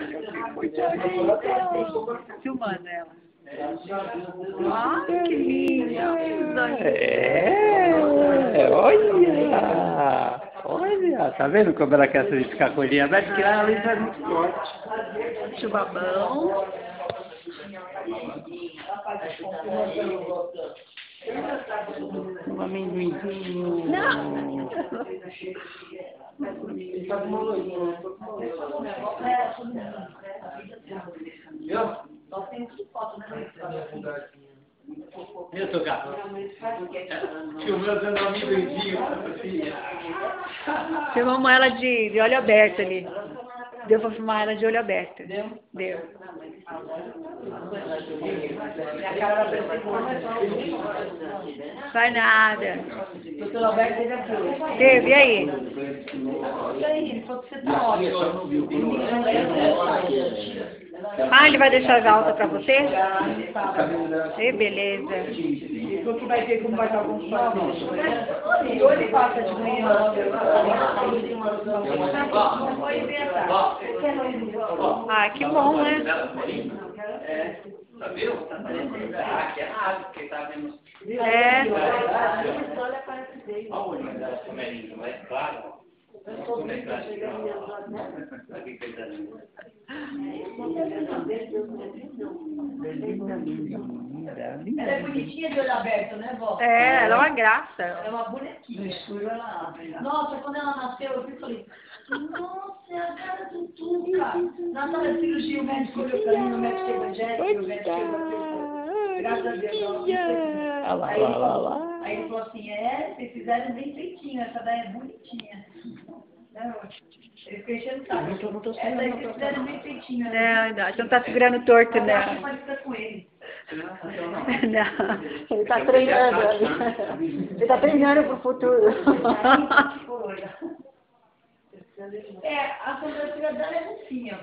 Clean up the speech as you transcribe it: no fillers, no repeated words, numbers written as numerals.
Olha que coisa linda. Filmando ela. Ah, que linda. Olha, tá vendo como ela quer ficar com ele aberto? Porque ela é muito forte. Chubabão. Um amendoinzinho. Não. Eu tô gato. Filmando um amendoinzinho. Filmamos ela de olho aberto ali. Deu pra filmar ela de olho aberto. Deu. Vai nada. Doutor Alberto teve aqui. Teve, e aí? Ele falou que você tá ótimo. Ah, ele vai deixar as altas pra você? E beleza. Ele falou que vai ver como vai estar alguns novos. E hoje ele passa de manhã. Ah, que bom, né? Tá vendo? Tá parecendo que é nada, porque tá vendo. É. Olha o olhinho dela, como é lindo, mas claro. Como é claro. Olha que coisa linda. Ela é bonitinha de olho aberto, né, vó? É, ela é uma graça. Ela é uma bonequinha. No escuro ela abre. Nossa, quando ela nasceu, eu falei, nossa, é a cara do Tuca. Na sala de cirurgia, o médico olhou pra mim, o médico evangélico, o médico evangélico. Graças a Deus. Aí ele falou assim, vocês fizeram bem feitinho, essa daí é bonitinha. Ele ficou enchendo o saco. Essa daí vocês fizeram bem feitinho. Não, você não tá segurando torto, Mas acho que não. pode ficar com ele. Não, ele tá treinando. Ele tá treinando pro futuro. A sobrancelha dela é fofinha.